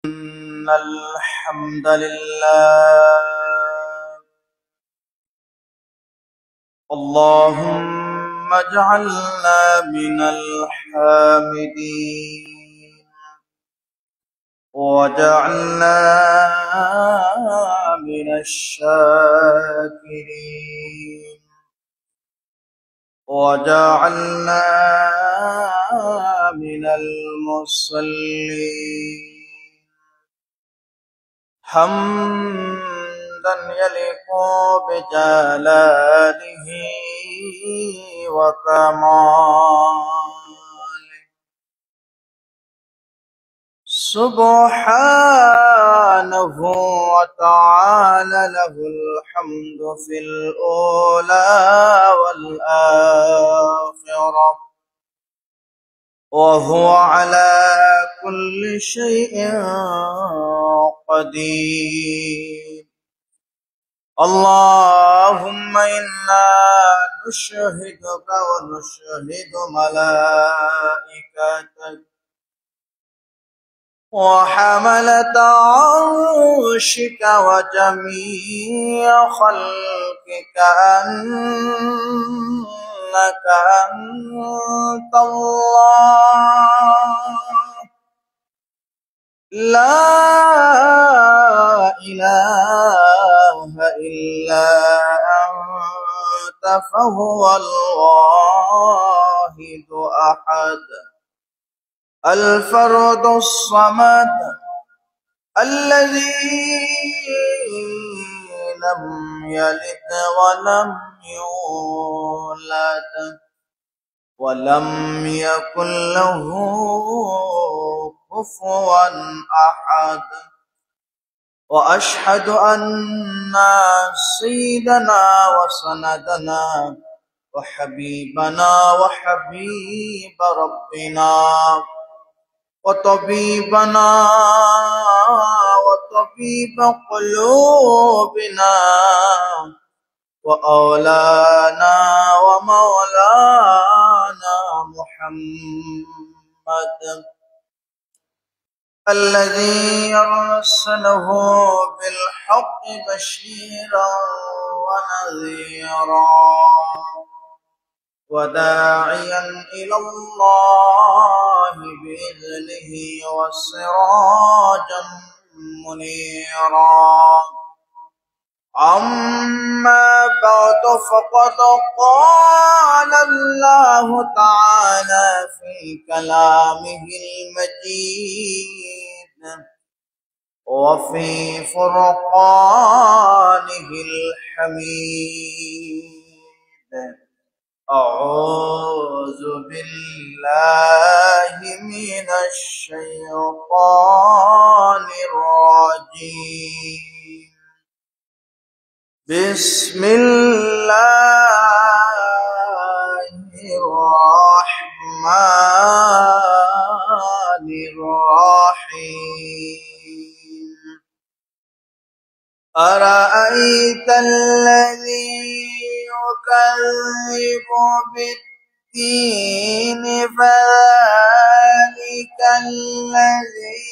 إن الحمد لله اللهم اجعلنا من الحامدين واجعلنا من الشاكرين واجعلنا من المصلين حمدا يليق بجلاله وكماله سبحانه وتعالى له الحمد في الأولى والآخرة وهو على كل شيء قدير اللهم إنا نشهدك ونشهد ملائكتك وحملة عرشك وجميع خلقك أنك أنت الله لا إله إلا أنت فهو الواحد أحد الفرد الصمد الذي لم يلد ولم يولد ولم يكن له كفوا أحد وأشهد أن سيدنا وسندنا وحبيبنا وحبيب ربنا وطبيبنا وطبيب قلوبنا وأولانا ومولانا محمد الذي أرسله بالحق بشيرا ونذيرا وداعيا إلى الله بإذنه وسراجا منيرا أما بعد فقد قال الله تعالى في كلامه المجيد وفي فرقانه الحميد أعوذ بالله من الشيطان الرجيم بسم الله الرحمن الرحيم أرأيت الذي يكذب بالدين فذلك الذي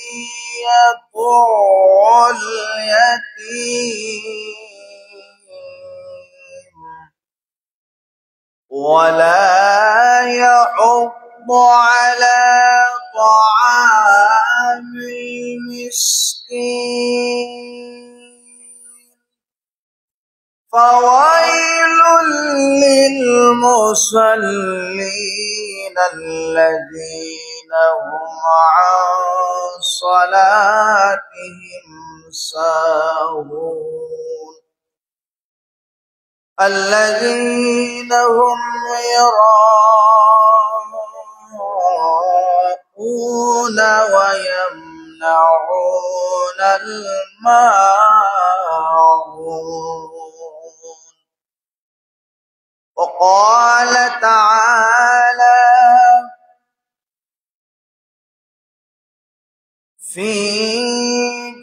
يدع اليتيم ولا يحض على طعام المسكين فويل للمصلين الذين هم عن صلاتهم ساهون الذين هم يراءون ويمنعون الماعون وقال تعالى في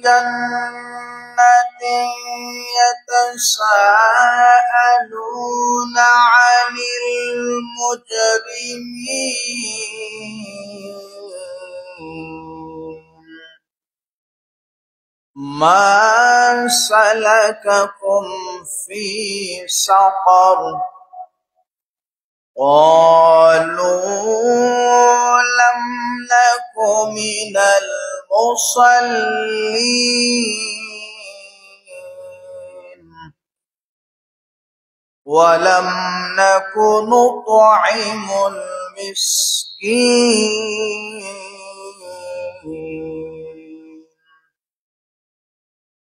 جنة يتساءلون عن المجرمين ما سلككم في سقر قالوا لم نك من المصلين ولم نك نطعم المسكين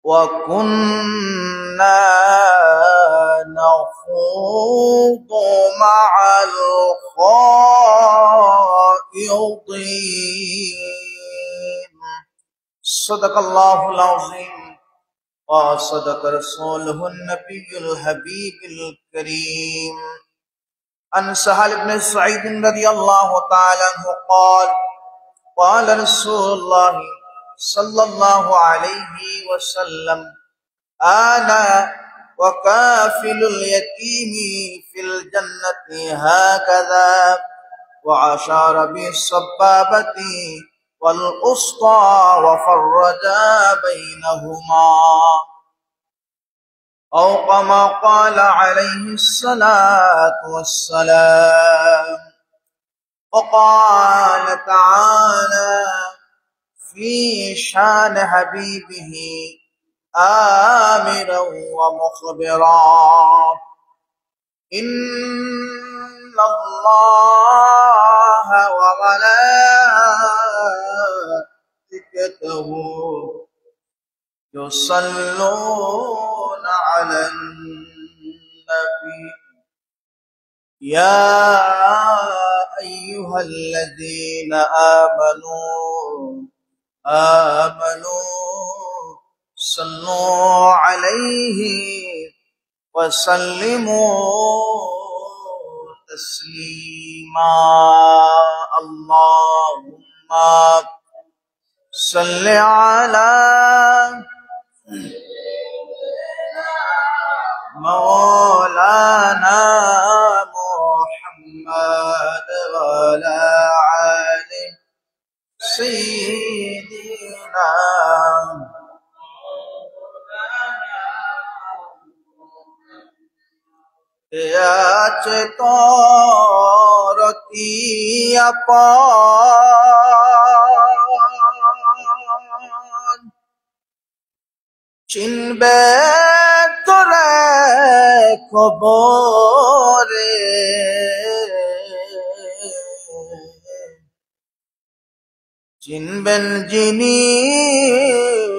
وكنا نخوض مع الخائضين صدق الله العظيم وصدق رسوله النبي الحبيب الكريم عن سهل بن سعيد رضي الله تعالى عنه قال قال رسول الله صلى الله عليه وسلم أنا وكافل اليتيم في الجنة هكذا وأشار بالسبابة والأسطى وفرجا بينهما أو كما قال عليه الصلاة والسلام وقال تعالى في شان حبيبه آمرا ومخبرا إن الله وملائكته يصلون على النبي يا أيها الذين آمنوا صلوا عليه وسلموا تسليما اللهم صل على مولانا محمد وعلى آله سيدنا Ya cetoroti apon cinbe tore kobore cinben jini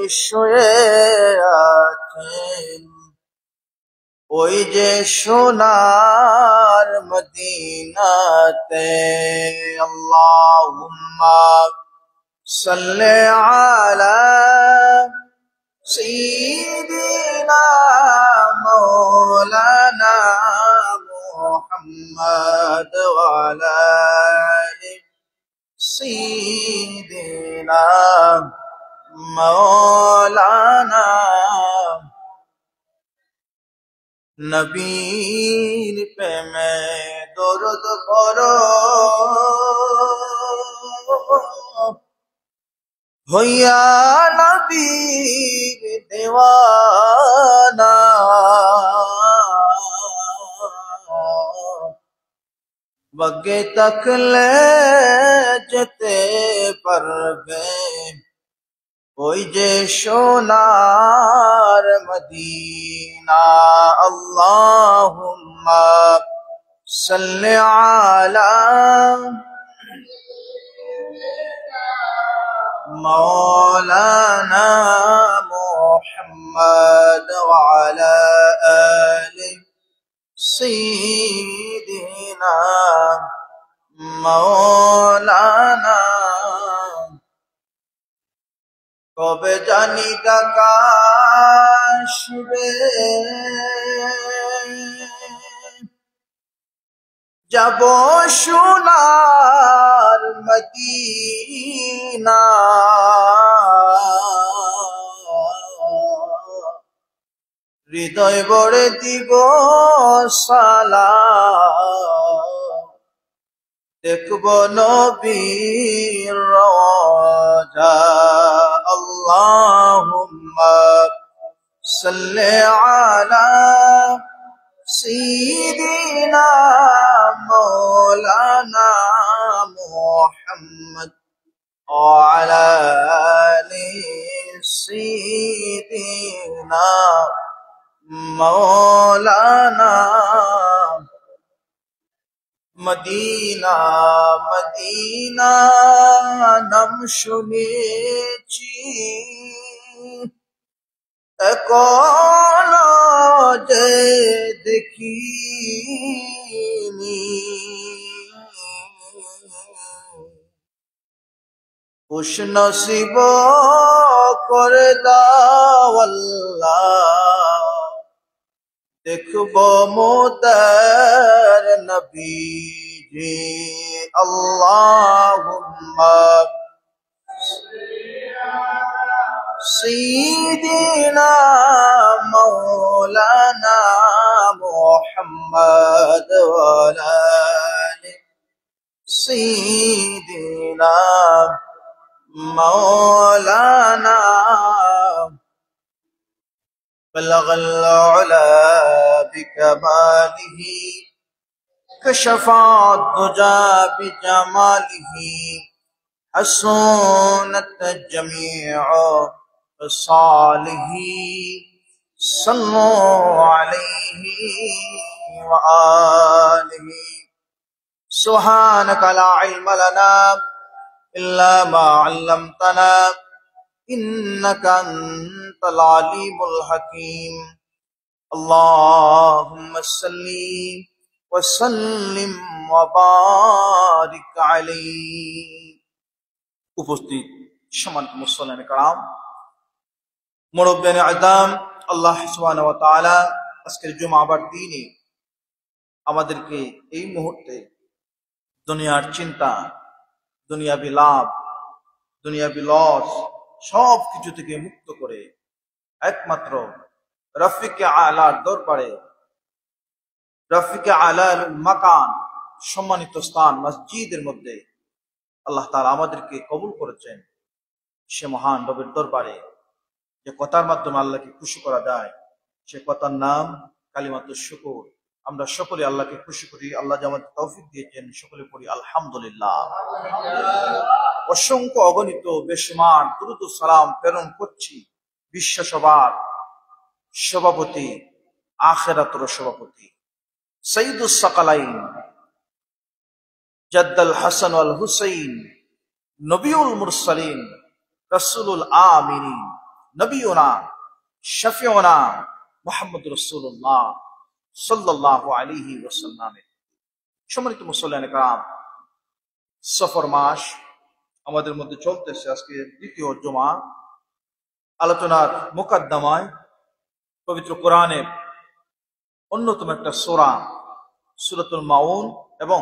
shoye aten ওই যে সোনার মদিনাতে আল্লাহুম্মা সাল্লি আলা সাইয়্যিদিনা মাওলানা মুহাম্মদ ওয়া আলা আলি সাইয়্যিদিনা মাওলানা নবীর প্রেমে দরুদ পড়ো হইয়া নবীর দেওয়ানা বগে তাকলে যেতে পারবে ওই যে সোনার মদিনা আল্লাহুম্মা সাল্লি আলা মাওলানা মুহাম্মদ ওয়া আলা আলি সাইয়্যিদিনা মাওলানা কবে জানি ডাকা আসবে যাব সোনার মদিনা হৃদয় ভরে দিব সালাম দেখব নবীর রওজা আল্লাহুম্মা صل على سيدنا مولانا محمد وعلى آل سيدنا مولانا মদিনা মদিনা নাম শুনেছি এখনো যে দেখিনি খুশ নসিব করে দাও আল্লাহ দেখব মোদের নবীজি আল্লাহুম্মা সাইয়্যিদিনা মাওলানা মুহাম্মদ ওয়া আলা আলি সাইয়্যিদিনা মাওলানা بلغ العلا بكماله كشف الدجى بجماله حسنت جميع خصاله صلوا عليه وآله سبحانك لا علم لنا إلا ما علمتنا إنك أنت العليم الحكيم اللهم صل وسلم وبارك عليه উপস্থিত সম্মানিত মুসল্লিয়ান کرام মুরব্বিয়ান আযম আল্লাহ সুবহানাহু ওয়া তাআলা আজকের জুমাবার দিনে আমাদেরকে এই মুহূর্তে দুনিয়ার চিন্তা দুনিয়াবি লাভ দুনিয়াবি লস সব কিছু থেকে মুক্ত করে একমাত্র রফিকে আলার দরবারে রফিকে আলার মাকান সম্মানিত স্থান মসজিদের মধ্যে আল্লাহ তাআলা আমাদেরকে কবুল করেছেন সে মহান রবের দরবারে যে কথার মাধ্যমে আল্লাহকে খুশি করা যায় সে কথার নাম কালিমাতুশ শুকর আমরা সকলে আল্লাহকে খুশি করি আল্লাহ যে আমাদের তৌফিক দিয়েছেন সকলে পড়ি আলহামদুলিল্লাহ অসংখ্য অগণিত বেশুমার দুরূদ ও সালাম প্রেরণ করছি বিশ্ব সভার সভাপতি আখিরাতের সভাপতি সাইয়্যিদুস সাকালাইন জাদ্দুল হাসান ওয়াল হুসাইন নবিউল মুরসালিন রাসূলুল আমিনিন নবিয়ুনা শফিউনা মুহাম্মদুর রাসূলুল্লাহ সাল্লাল্লাহু আলাইহি ওয়াসাল্লাম সম্মানিত মুসল্লিয়ান کرام সফর মাস আমাদের মধ্যে চলতেছে আজকে দ্বিতীয় জুমা আলোচনার মুকদ্দমায় পবিত্র কোরআনের অন্যতম একটা সূরা সূরাতুল মাউন এবং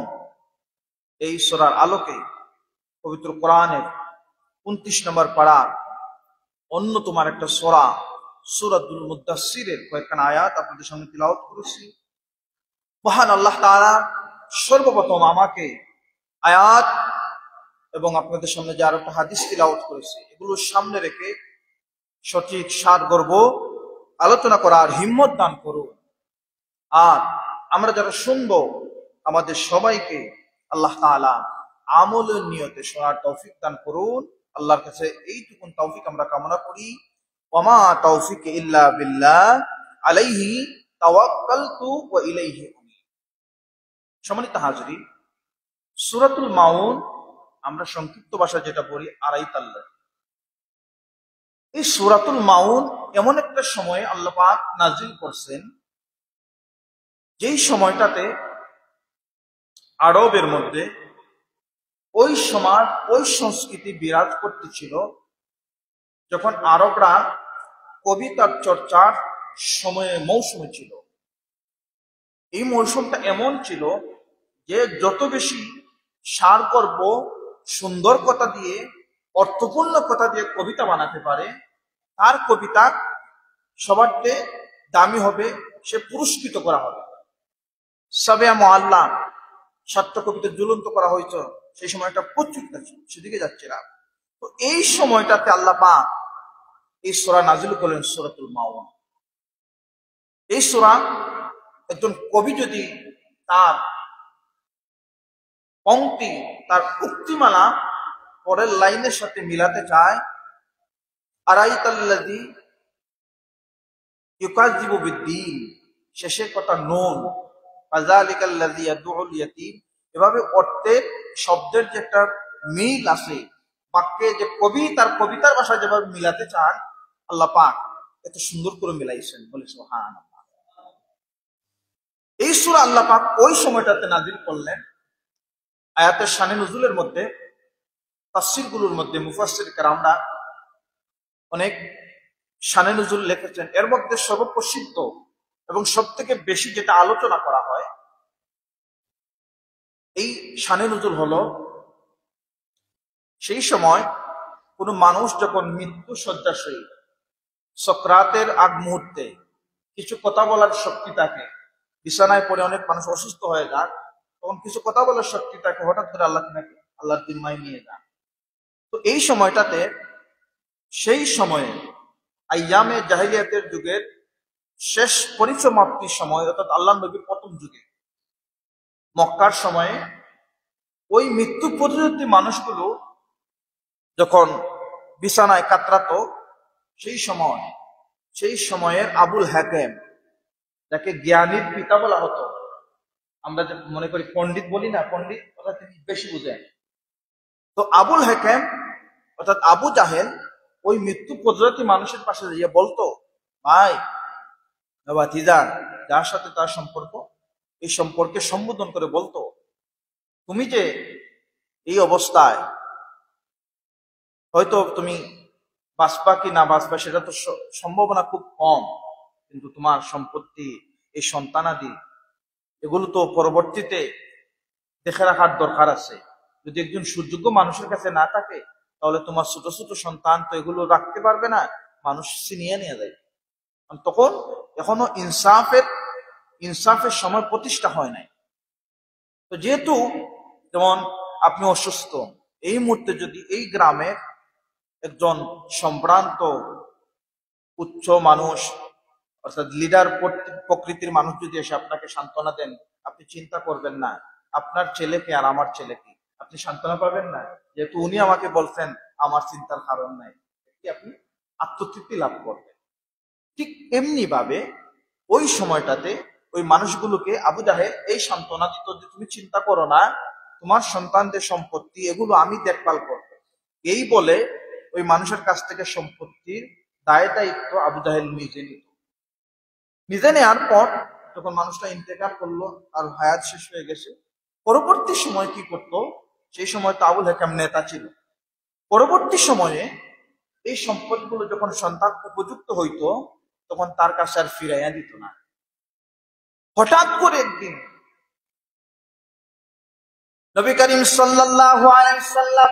এই সূরার আলোকে পবিত্র কোরআনের 29 নম্বর পারার অন্যতম একটা সূরা সূরাতুল মুদাসসিরের কয়েকখানা আয়াত আপনাদের সামনে তিলাওয়াত করেছি মহান আল্লাহ তাআলা সর্বপ্রথম আমাকে আয়াত এবং আপনাদের সামনে যে আরো একটা হাদিস তিলাওয়াত করেছি এগুলো সামনে রেখে সঠিক সারগর্ভ আলোচনা করার হিম্মত দান করুন আর আমরা যারা শুনবো আমাদের সবাইকে আল্লাহ তাআলা আমলের নিয়তে শোনার তৌফিক দান করুন আল্লাহর কাছে এইটুকুন তৌফিক আমরা কামনা করি ওয়ামা তৌফিক ইল্লা বিল্লাহ আলাইহি তাওয়াক্কালতু ওয়া ইলাইহি উনীব সম্মানিত হাজরিন সূরাতুল মাউন আমরা সংক্ষিপ্ত ভাষায় যেটা বলি আরাইতাল্লাহ এই সূরাতুল মাউন এমন একটা সময়ে আল্লাহ পাক নাজিল করছেন যেই সময়টাতে আরবের মধ্যে ওই সমাজ ওই সংস্কৃতি বিরাজ করতেছিল যখন আরবরা কবিতার চর্চার সময়ে মৌসুমে ছিল এই মৌসুমটা এমন ছিল যে যত বেশি সারগর্ভ সুন্দর কথা দিয়ে অর্থপূর্ণ কথা দিয়ে কবিতা বানাতে পারে তার কবিতা সবার চেয়ে দামি হবে সে পুরস্কৃত করা হবে সাবিয়া মুআল্লাম সত্য কবিতা ঝুলন্ত করা হয়েছে সেই সময়টা প্রচুর সেদিকে যাচ্ছে না তো এই সময়টাতে আল্লাহ পাক এই সূরা নাযিল করলেন সূরাতুল মাউন। এই সূরা একজন কবি যদি তার পংক্তি, তার উক্তিমালা পরের লাইনের সাথে মিলাতে চায়, আরাইতাল্লাযী ইউকাযযিবু বিদ্দীন, শেষের কথা নুন, ফাযালিকাল্লাযী ইয়াদউল ইয়াতীম, এভাবে অর্থের শব্দের যে একটা মিল আছে, বাক্যে যে কবি তার কবিতার ভাষায় যেভাবে মিলাতে চান, আল্লাহ পাক এত সুন্দর করে মিলাইছেন, বলে সুবহানাল্লাহ। এই সূরা আল্লাহ পাক ওই সময়টাতে নাযিল করলেন। আয়াতের শানে নুজুলের মধ্যে, তাফসীরগুলোর মধ্যে মুফাসসির কেরামরা অনেক শানে নুজুল লিখেছেন। এর মধ্যে সর্বপ্রসিদ্ধ এবং সবথেকে বেশি যেটা আলোচনা করা হয় এই শানে নুজুল হলো, সেই সময় কোন মানুষ যখন মৃত্যু শয্যাশয়ী, সকরাতের আগ মুহূর্তে কিছু কথা বলার শক্তি থাকে, বিছানায় পড়ে অনেক মানুষ অসুস্থ হয়ে যান, তখন কিছু কথা বলার শক্তি থাকে, হঠাৎ করে আল্লাহ নাকি আল্লাহর জিম্মায় নিয়ে যান। তো এই সময়টাতে, সেই সময়ে আইয়ামে জাহিলিয়াতের যুগের শেষ পরিসমাপ্তির সময়, অর্থাৎ আল্লাহ নবীর প্রথম যুগে মক্কার সময়ে, ওই মৃত্যু প্রতিরোধী মানুষগুলো যখন বিছানায় কাতরাতো, সেই সময়ের আবুল হাকেম, যাকে জ্ঞানীর পিতা বলা হতো, আমরা যে মনে করি পণ্ডিত বলি না, পণ্ডিত অর্থাৎ তিনি বেশি বুঝেন, তো আবুল হাকেম অর্থাৎ আবু জাহেল ওই মৃত্যু প্রতিরোধী মানুষের পাশে গিয়ে বলতো, ভাই ভাতিজা, যার সাথে তার সম্পর্ক, এই সম্পর্কে সম্বোধন করে বলতো, তুমি যে এই অবস্থায়, হয়তো তুমি বাঁচবা কি না বাঁচবা সেটা তো সম্ভাবনা খুব কম, কিন্তু তোমার সম্পত্তি, এই সন্তানাদি, এগুলো তো পরবর্তীতে দেখে রাখার দরকার আছে। যদি একজন সুযোগ্য মানুষের কাছে না থাকে, তাহলে তোমার ছোট ছোট সন্তান তো এগুলো রাখতে পারবে না, মানুষ ছিনিয়ে নিয়ে যায়। তখন এখনো ইনসাফের সময় প্রতিষ্ঠা হয় নাই। তো যেহেতু যেমন আপনি অসুস্থ, এই মুহূর্তে যদি এই গ্রামের একজন সম্ভ্রান্ত উচ্চ মানুষ, অর্থাৎ লিডার প্রকৃতির মানুষ যদি এসে আপনাকে সান্ত্বনা দেন, আপনি চিন্তা করবেন না আপনার ছেলেকে আর আমার ছেলেকে, আপনি সান্ত্বনা পাবেন না, যেহেতু উনি আমাকে বলছেন, আমার চিন্তার কারণ নাই, আপনি আত্মতৃপ্তি লাভ করবেন। ঠিক এমনি ভাবে ওই সময়টাতে ওই মানুষগুলোকে আবু জাহেল এই সান্ত্বনা দিত যে তুমি চিন্তা করো না, তোমার সন্তানদের সম্পত্তি এগুলো আমি দেখভাল করব। এই বলে ওই মানুষের কাছ থেকে সম্পত্তির দায় দায়িত্ব আবু জাহেল নিজে নিত। নিজে নেওয়ার পর যখন মানুষটা ইন্তেকাল করলো, আর হায়াত শেষ হয়ে গেছে, পরবর্তী সময় কি করতো, সেই সময় তো আবুল হাকাম নেতা ছিল, পরবর্তী সময়ে এই সম্পদগুলো যখন সন্তান উপযুক্ত হইতো, তখন তার কাছে আর ফিরাইয়া দিত না। হঠাৎ করে একদিন নবী করিম সাল্লাল্লাহু আলাইহি সাল্লাম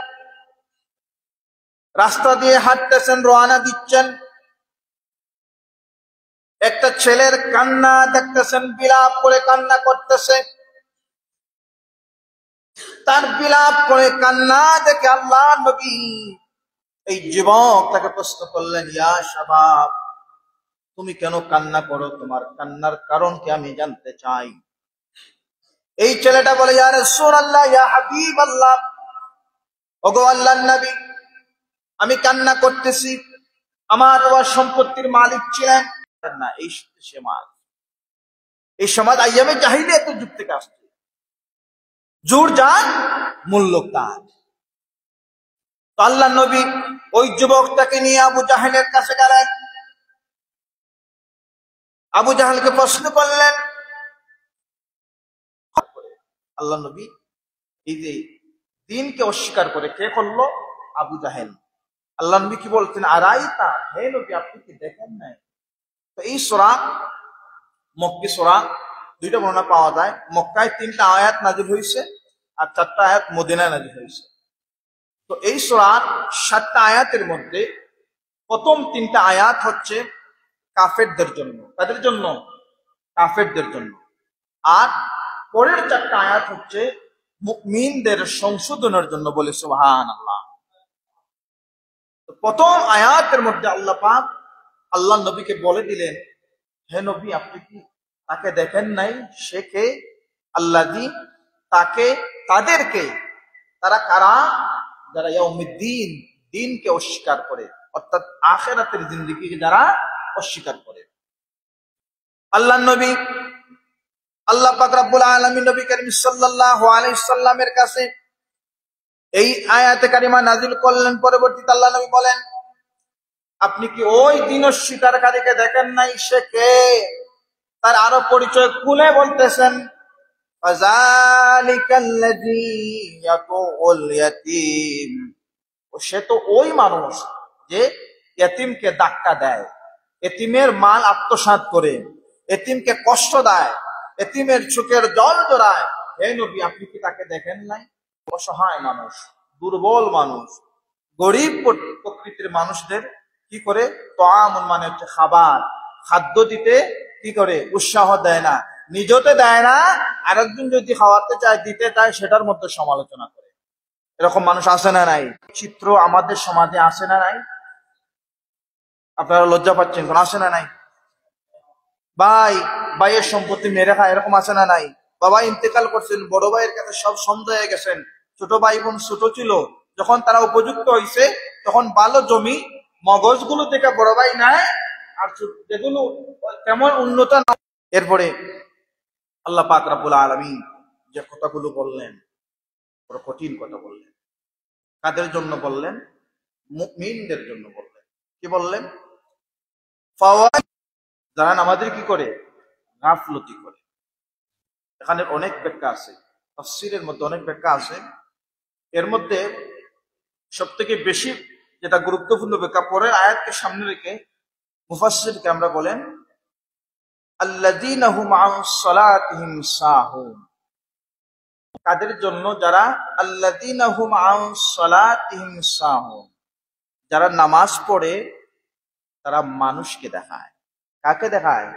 রাস্তা দিয়ে হাঁটতেছেন, রওনা দিচ্ছেন, একটা ছেলের কান্না দেখতেছেন, বিলাপ করে কান্না করতেছে। তার বিলাপ করে কান্না দেখে আল্লাহ নবী এই যুবক তাকে প্রশ্ন করলেন, ইয়া শাবাব, তুমি কেন কান্না করো, তোমার কান্নার কারণ কি আমি জানতে চাই। এই ছেলেটা বলে, ইয়া রাসূলুল্লাহ, ইয়া হাবিবাল্লাহ, ওগো আল্লাহর নবী, আমি কান্না করতেছি, আমার বাবা সম্পত্তির মালিক ছিলেন না, এই সমাজ আইয়ামে জাহিলিয়াতের যুগ থেকে আসছে, জোর যান মূল্য তার। আল্লাহ নবী ওই যুবকটাকে নিয়ে আবু জাহেলের কাছে গেলেন, আবু জাহেলকে প্রশ্ন করলেন। আল্লাহ নবী এই যে দিনকে অস্বীকার করে কে করলো, আবু জাহেল। আল্লাহ নবী কি বলছেন, আরাইতা, হে নবী আপনি কি দেখেন নাই। তো এই সূরা মক্কি সূরা, দুইটা বর্ণনা পাওয়া যায়, মক্কায় 3টা আয়াত নাযিল হয়েছে আর 4টা আয়াত মদিনায় নাযিল হয়েছে। তো এই সূরার 7টা আয়াতের মধ্যে প্রথম 3টা আয়াত হচ্ছে কাফেরদের জন্য, তাদের জন্য, কাফেরদের জন্য, আর পরের 4টা আয়াত হচ্ছে মুমিনদের সংশোধনের জন্য, বলে সুবহানাল্লাহ। প্রথম আয়াতের মধ্যে আল্লাহ পাক আল্লাহ নবীকে বলে দিলেন, হে নবী, আপনি কি তাকে দেখেন নাই? সে কে? আল্লাযী, তাকে, তাদেরকে, তারা কারা? যারা ইয়াউমিদ্দিন, দিনকে অস্বীকার করে, অর্থাৎ আখিরাতের জিন্দেগিকে যারা অস্বীকার করে। আল্লাহ নবী, আল্লাহ পাক রব্বুল আলামিন নবী করিম সাল্লাল্লাহু আলাইহি সাল্লামের কাছে এই আয়াতে কারিমা নাযিল করলেন। পরবর্তীতে আল্লাহ নবী বলেন, আপনি কি ওই দিন অস্বীকারীকে দেখেন নাই? সে কে? তার আরো পরিচয় খুলে বলতেছেন, ফাযালিকাল্লাযী ইয়াতুল ইয়াতীম, সে তো ওই মানুষ যে এতিমকে ধাক্কা দেয়, এতিমের মাল আত্মসাৎ করে, এতিমকে কষ্ট দেয়, এতিমের চোখের জল জড়ায়। হে নবী, আপনি কি তাকে দেখেন নাই? অসহায় মানুষ, দুর্বল মানুষ, গরিব প্রকৃতির মানুষদের কি করে তাআমুন মানে হচ্ছে খাবার, খাদ্য দিতে কি করে উৎসাহ দেয় না, নিজতে দেয় না, আরেকজন যদি খাওয়াতে চায়, দিতে চায়, সেটার মধ্যে সমালোচনা করে। এরকম মানুষ আছে না নাই? চিত্র আমাদের সমাজে আছে না নাই? আপনারা লজ্জা পাচ্ছেন কোন? আছে না নাই? ভাই ভাইয়ের সম্পত্তি মেরে খায়, এরকম আছে না নাই? বাবা ইন্তেকাল করছেন, বড় ভাইয়ের কাছে সব সন্দেহ হয়ে গেছেন, ছোট ভাই বোন ছোট ছিল, যখন তারা উপযুক্ত হয়েছে তখন ভালো জমি মগজগুলো থেকে বড় ভাই নেয়, আর যেগুলো তেমন উন্নত না। এরপরে আল্লাহ পাক রব্বুল আলামিন যে কথাগুলো বললেন, বড় কঠিন কথা বললেন। কাদের জন্য বললেন? মুমিনদের জন্য বললেন। কি বললেন? যারা নামাজের কি করে? গাফলতি করে। এখানে অনেক ব্যাখ্যা আছে, তাফসীরের মধ্যে অনেক ব্যাখ্যা আছে। এর মধ্যে সব থেকে বেশি যেটা গুরুত্বপূর্ণ ব্যাখ্যা, পরের আয়াতকে সামনে রেখে মুফাসসির কেরামরা বলেন, আল্লাযীনা হুম আন সালাতিহিম সাহুন, কাদের জন্য? যারা আল্লাযীনা হুম আন সালাতিহিম সাহুন, যারা নামাজ পড়ে তারা মানুষকে দেখায়। কাকে দেখায়?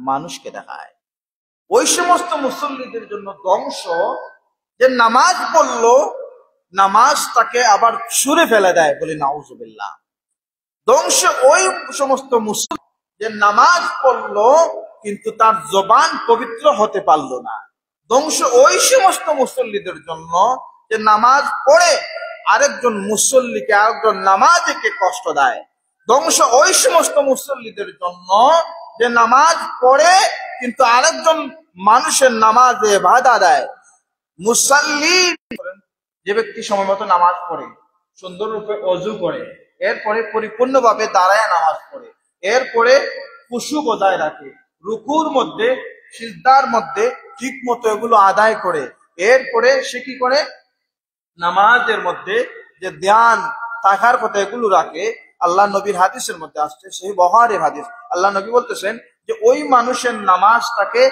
মানুষকে দেখায়। ওই সমস্ত মুসল্লিদের জন্য ধ্বংস, যে নামাজ পড়লো, নামাজ তাকে আবার ছুঁড়ে ফেলে দেয়, বলি নাউজুবিল্লাহ। ধ্বংস ওই সমস্ত মুসল্লি যে নামাজ পড়লো কিন্তু তার জবান পবিত্র হতে পারলো না। ধ্বংস ওই সমস্ত মুসল্লিদের জন্য যে নামাজ পড়ে আরেকজন মুসল্লিকে, আরেকজন নামাজীকে কষ্ট দেয়। ধ্বংস ওই সমস্ত মুসল্লিদের জন্য যে নামাজ পড়ে কিন্তু আরেকজন মানুষের নামাজে বাধা দেয়। মুসাল্লি, যে ব্যক্তি সময় মতো নামাজ পড়ে, সুন্দর রূপে অজু করে, এরপরে পরিপূর্ণভাবে দাঁড়ায় নামাজ পড়ে, এরপরে খুশু বজায় রাখে, রুকুর মধ্যে সিজদার মধ্যে ঠিক মতো এগুলো আদায় করে, এরপরে সে কি করে? নামাজের মধ্যে যে ধ্যান থাকার কথা এগুলো রাখে। আল্লাহ নবীর হাদিসের মধ্যে আসছে, সেই বুখারীর হাদিস, আল্লাহ নবী বলতেছেন যে ওই মানুষের নামাজটাকে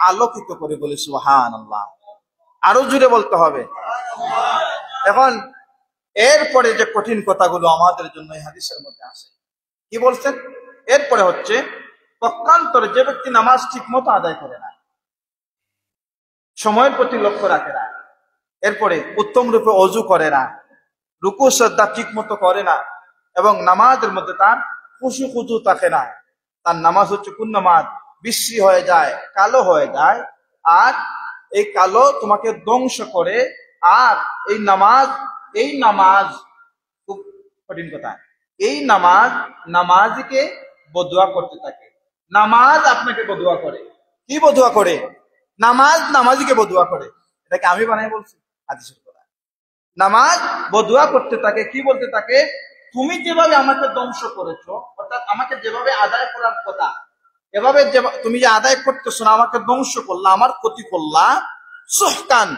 আলোকিত করে, বলে সুবহানাল্লাহ। আরো জুড়ে বলতে হবে। এখন এরপরে যে কঠিন কথাগুলো আমাদের জন্য এই হাদিসের মধ্যে আছে, কি বলছেন? এরপরে হচ্ছে পক্ষান্তরে যে ব্যক্তি নামাজ ঠিক মতো আদায় করে না, সময়ের প্রতি লক্ষ্য রাখে না, এরপরে উত্তম রূপে অজু করে না, রুকু সাজদা ঠিক মতো করে না, এবং নামাজের মধ্যে তার খুশু খুজু থাকে না, তার নামাজ হচ্ছে কোন নামাজ? বিশ্রী হয়ে যায়, কালো হয়ে যায়। আর এই কালো তোমাকে ধ্বংস করে। আর এই নামাজ খুব কঠিন কথা, এই নামাজ নামাজীকে বদুয়া করতে থাকে। নামাজ আপনাকে বদুয়া করে। কি বদুয়া করে? নামাজ নামাজীকে বদুয়া করে। এটাকে আমি বানাই বলছি? হাদিসের কথা। নামাজ বদুয়া করতে থাকে, কি বলতে থাকে? তুমি যেভাবে আমাকে ধ্বংস করেছো, অর্থাৎ আমাকে যেভাবে আদায় করার কথা, এভাবে তুমি যে আদায় করতেছো না, আমাকে ধ্বংস করলা, আমার ক্ষতি করলা, সুহকান,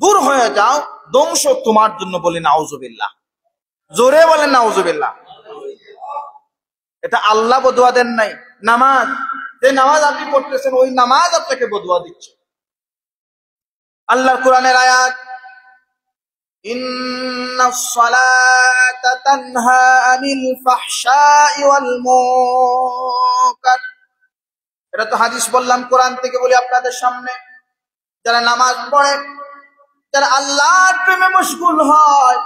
দূর হয়ে যাও, ধ্বংস তোমার জন্য, বলি নাউজুবিল্লাহ। জোরে বলেন নাউজুবিল্লাহ। এটা আল্লাহ বদুয়া দেন নাই, নামাজ, যে নামাজ আপনি পড়তেছেন ওই নামাজ আপনাকে বদুয়া দিচ্ছে। আল্লাহর কোরআনের আয়াত, ইন্নাস সালাতা তানহা আনিল ফাহশাই ওয়াল মুনকার। এটা তো হাদিস বললাম, কোরআন থেকে বলি আপনাদের সামনে। যারা নামাজ পড়ে, যারা আল্লাহর প্রেমে মশগুল হয়,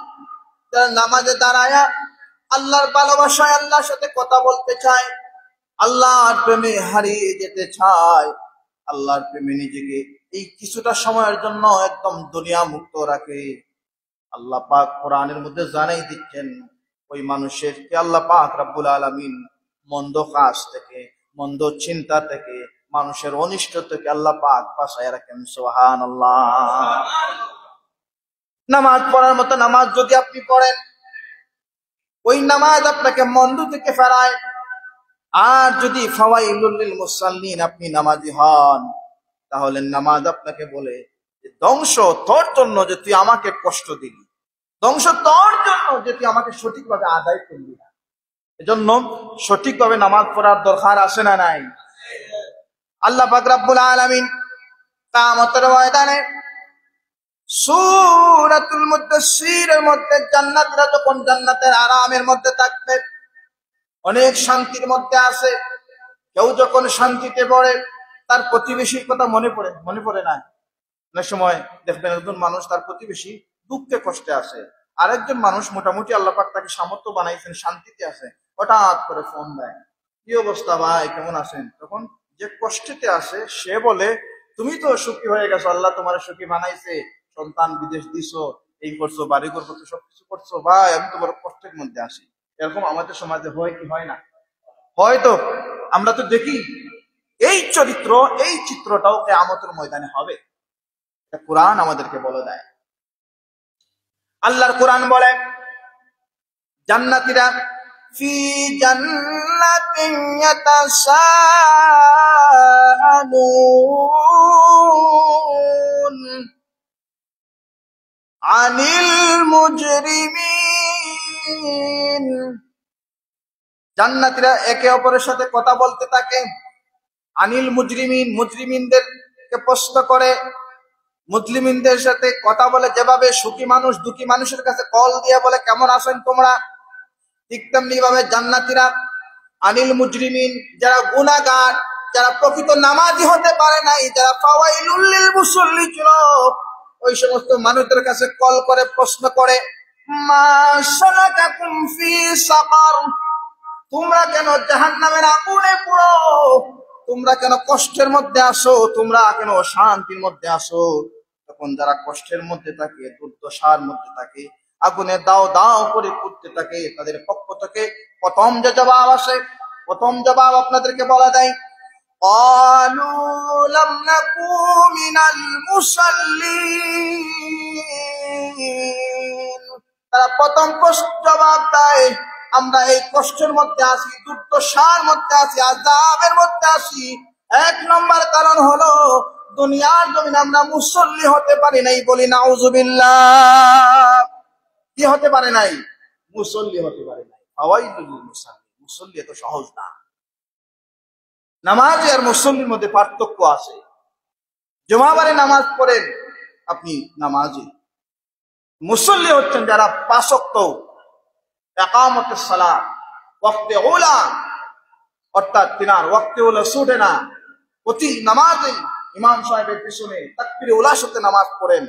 যারা নামাজে দাঁড়ায়া আল্লাহর ভালোবাসায় আল্লাহর সাথে কথা বলতে চায়, আল্লাহর প্রেমে হারিয়ে যেতে চায়, আল্লাহর প্রেমে নিজেকে এই কিছুটা সময়ের জন্য একদম দুনিয়া মুক্ত রাখে, আল্লাহ পাক কোরআনের মধ্যে জানাই দিচ্ছেন ওই মানুষেরকে আল্লাহ পাক রব্বুল আলামিন মন্দ কাজ থেকে, মন্দ চিন্তা থেকে, মানুষের অনিষ্ট থেকে আল্লাহ পাক বাঁচায় রাখেন। সুবহানাল্লাহ। নামাজ পড়ার মতো নামাজ যদি আপনি পড়েন, ওই নামাজ আপনাকে মন্দ থেকে ফেরায়। আর যদি ফাওয়াইলুল লিল মুসাল্লিন আপনি নামাজি হন, তাহলে নামাজ আপনাকে বলে যে ধ্বংস তোর জন্য যে তুই আমাকে কষ্ট দিলি, ধ্বংস তোর জন্য যে তুই আমাকে সঠিকভাবে আদায় করলি না। এজন্য সঠিকভাবে নামাজ পড়ার দরকার আছে না নাই? আল্লাহ পাক রব্বুল আলামিন কিয়ামতের ময়দানে সূরাতুল মুদাসসিরের মধ্যে জান্নাতীরা যখন জান্নাতের আরামের মধ্যে থাকবে, অনেক শান্তির মধ্যে আছে, কেউ যখন শান্তিতে পড়ে তার প্রতিবেশীর কথা মনে পড়ে না। অনেক সময় দেখবেন একজন মানুষ তার প্রতিবেশী দুঃখে কষ্টে আছে, আরেকজন মানুষ মোটামুটি আল্লাহ পাক তাকে সামর্থ্য বানাইছেন, শান্তিতে আছে, হঠাৎ করে ফোন দেয়, কি অবস্থা ভাই, কেমন আছেন? তখন যে কষ্টেতে আছে সে বলে, তুমি তো সুখী হয়ে গেছো, আল্লাহ তোমার সুখী বানাইছে, সন্তান বিদেশ দিছো, এই করছো, বাড়ি ঘর করছো, সবকিছু করছো, ভাই আমি তো বড় কষ্টের মধ্যে আছি। এরকম আমাদের সমাজে হয় কি হয় না? হয়তো আমরা তো দেখি। এই চরিত্র, এই চিত্রটাও কিয়ামতের ময়দানে হবে, এটা কোরআন আমাদেরকে বলে দেয়। আল্লাহর কোরআন বলে জান্নাতীরা ফি জান্নাতিন ইয়াতাসাআলুন আনিল মুজরিমিন। জান্নাতীরা একে অপরের সাথে কথা বলতে থাকে। আনিল মুজরিমিন, মুজরিমিনদেরকে প্রশ্ন করে, মুসলিমিনদের সাথে কথা বলে, যেভাবে সুখী মানুষ দুঃখী মানুষের কাছে কল দিয়ে বলে কেমন আছেন তোমরা, ঠিক তেমনি ভাবে জান্নাতীরা আনিল মুজরিমিন, যারা গুনাহগার, যারা প্রকৃত নামাজি হতে পারে নাই, যারা ফাওয়াইলুল লিল মুসাল্লিন ছিল, ওই সমস্ত মানুষদের কাছে কল করে প্রশ্ন করে, মা সালাকাকুম ফি সাকার, তোমরা কেন জাহান্নামের আগুনে পোড়ো, তোমরা কেন কষ্টের মধ্যে আসো, তোমরা কেন শান্তির মধ্যে আসো? তখন যারা কষ্টের মধ্যে থাকে, দুর্দশার মধ্যে থাকে, আগুনে দাও দাও করে পুড়তে থাকে, তাদের পক্ষ থেকে প্রথম যে জবাব আসে, প্রথম জবাব আপনাদেরকে বলা যায়, ক্বালু লাম নাকু মিনাল মুসাল্লিন। তারা প্রথম জবাব দেয়, আমরা এই কষ্টের মধ্যে আছি, দুর্দশার মধ্যে আছি, আযাবের মধ্যে আছি। এক নম্বর কারণ হলো দুনিয়ার জমিনে আমরা মুসল্লি হতে পারি নাই। বলি নাউযুবিল্লাহ। কি হতে পারে নাই? মুসল্লি হতে পারে নাই। ফাওয়াইলুল মুসাল্লিন, মুসল্লি এত সহজ না। নামাজ আর মুসল্লির মধ্যে পার্থক্য আছে। জুমাবারে নামাজ পড়েন আপনি নামাজি, মুসল্লি হচ্ছেন যারা 5 ওয়াক্ত ইকামতুস সালাত ওয়াক্তে উলা, অর্থাৎ তিনার ওয়াক্তে উলা ছুটে না, প্রতি নামাজে ইমাম সাহেবের পিছনে তাকবীরে উলার সাথে নামাজ পড়েন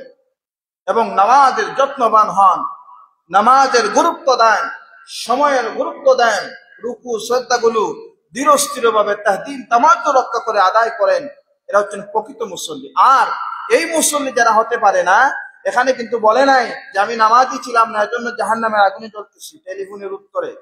এবং নামাজের যত্নবান হন, নামাজের গুরুত্ব দেন, সময়ের গুরুত্ব দেন, রুকু শ্রদ্ধাগুলো ধীরস্থিরভাবে তাহদিম তামাদ্দু রক্ষা করে আদায় করেন, এরা হচ্ছেন প্রকৃত মুসল্লি। আর এই মুসল্লি যারা হতে পারে না, এখানে কিন্তু বলে নাই যে আমি নামাজই ছিলাম না এজন্য জাহান্নামের আগুনে জ্বলতেছি। টেলিফোনের উত্তরে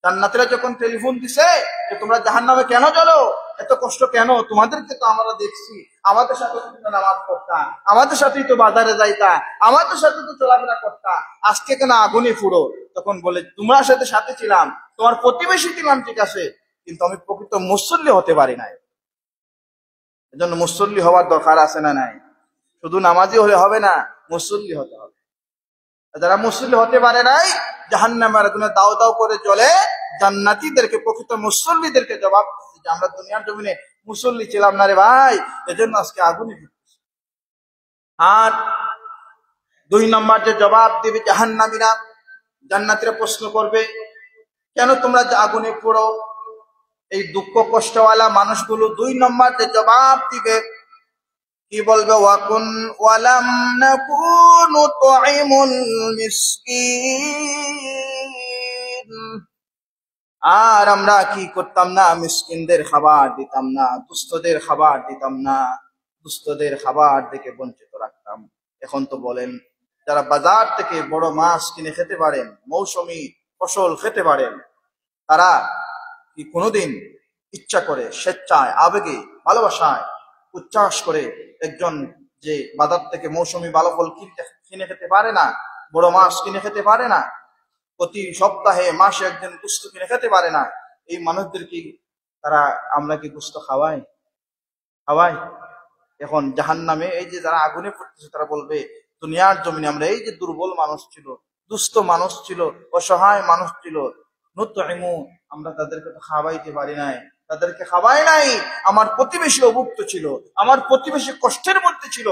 জান্নাতীরা যখন টেলিফোন দিছে যে তোমরা জাহান্নামে কেন জ্বলো, এত কষ্ট কেন, তোমাদেরকে তো আমরা দেখছি, আমাদের সাথে তো নামাজ পড়তা, আমাদের সাথেই তো বাজারে যাইতা, আমাদের সাথে তো চলাফেরা করতা, আজকে কেন আগুনে পুরো? তখন বলে তোমার সাথে সাথে ছিলাম, তোমার প্রতিবেশী ছিলাম, ঠিক আছে, কিন্তু আমি প্রকৃত মুসল্লি হতে পারি নাই। এজন্য মুসল্লি হওয়ার দরকার আছে না নাই? শুধু নামাজি হলে হবে না, মুসল্লি হতে হবে। যারা মুসল্লি হতে পারে নাই, জাহান্নামের আগুনে দাও দাও করে জ্বলে, জান্নাতীদেরকে, প্রকৃত মুসল্লিদেরকে জবাব দিচ্ছে যে আমরা দুনিয়ার জমিনে মুসল্লি ছিলাম না রে ভাই, এজন্য আজকে আগুনে ফুটতেছি। আর 2 নম্বর যে জবাব দিবে জাহান্নামীরা, জান্নাতীরা প্রশ্ন করবে কেন তোমরা আগুনে পোড়ো? এই দুঃখ কষ্টওয়ালা মানুষগুলো 2 নম্বর যে জবাব দিবে কি বলবে? ওয়াকুন ওয়ালাম নাকুনু তুইমুল মিসকিন, আর আমরা কি করতাম না, মিসকিনদের খাবার দিতাম না, দুস্থদের খাবার দিতাম না, দুস্থদের খাবার থেকে বঞ্চিত রাখতাম। এখন তো বলেন, যারা বাজার থেকে বড় মাছ কিনে খেতে পারেন, মৌসুমী ফসল খেতে পারেন, তারা কি কোনোদিন ইচ্ছা করে, স্বেচ্ছায়, আবেগে, ভালোবাসায় উচ্ছ্বাস করে একজন যে বাজার থেকে মৌসুমী ভালো ফল কিনে খেতে পারে না, বড় মাছ কিনে খেতে পারে না, প্রতি সপ্তাহে মাসে একজন গোস্ত কিনে খেতে পারে না, এই মানুষদের কি আমরা কি গোস্ত খাওয়াই? এখন জাহান্নামে এই যে যারা আগুনে পড়তেছে তারা বলবে, দুনিয়ার জমিনে আমরা এই যে দুর্বল মানুষ ছিল, দুস্থ মানুষ ছিল, অসহায় মানুষ ছিল, নুতইমু, আমরা তাদেরকে তো খাওয়াইতে পারি নাই, তাদেরকে খাওয়াই নাই। আমার প্রতিবেশী অভুক্ত ছিল, আমার প্রতিবেশী কষ্টের মধ্যে ছিল,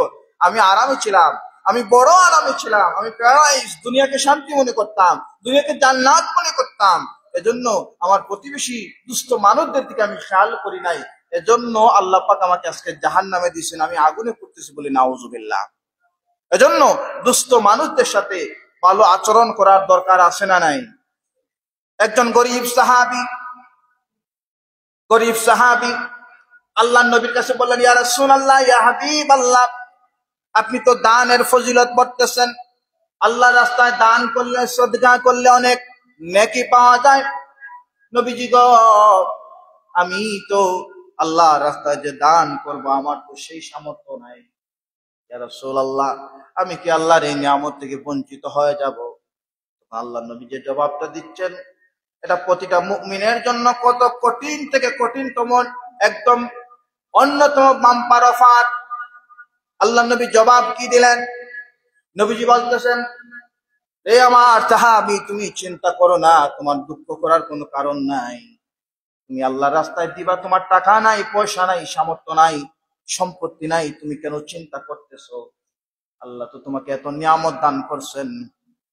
আমি আরামে ছিলাম, আমি বড় আরামে ছিলাম, আমি প্যারাডাইস, দুনিয়াকে শান্তি মনে করতাম, দুনিয়াকে জান্নাত মনে করতাম। এজন্য আমার প্রতিবেশী দুস্থ মানুষদের দিকে আমি খেয়াল করি নাই, এজন্য আল্লাহ পাক আমাকে আজকে জাহান্নামে দিয়েছেন, আমি আগুনে পড়তেছি বলি নাউজুবিল্লাহ। এজন্য দুস্থ মানুষদের সাথে ভালো আচরণ করার দরকার আছে না নাই? একজন গরিব সাহাবী আল্লাহ নবীর কাছে বললেন, ইয়া রাসূলুল্লাহ, ইয়া হাবিবাল্লাহ, আপনি তো দানের ফজিলত বলতেছেন, আল্লাহর রাস্তায় দান করলে, সদকা করলে অনেক নেকি পাওয়া যায়। নবীজি গো, আমি তো আল্লাহর রাস্তায় যে দান করব, আমার তো সেই সামর্থ্য নাই। ইয়া রাসূলুল্লাহ, আমি কি আল্লাহর এই নিয়ামত থেকে বঞ্চিত হয়ে যাব? আল্লাহ নবী যে জবাবটা দিচ্ছেন, এটা প্রতিটা মুমিনের জন্য কত কঠিন থেকে কঠিনতম, একদম অন্যতম বাম্পার অফার। আল্লাহ নবী জবাব কি দিলেন? নবীজি বলতেছেন, এ আমার সাহাবী, তুমি চিন্তা করো না, তোমার দুঃখ করার কোনো কারণ নাই। তুমি আল্লাহর রাস্তায় দিবা, তোমার টাকা নাই, পয়সা নাই, সামর্থ্য নাই, সম্পত্তি নাই, তুমি কেন চিন্তা করতেছো? আল্লাহ তো তোমাকে এত নিয়ামত দান করছেন,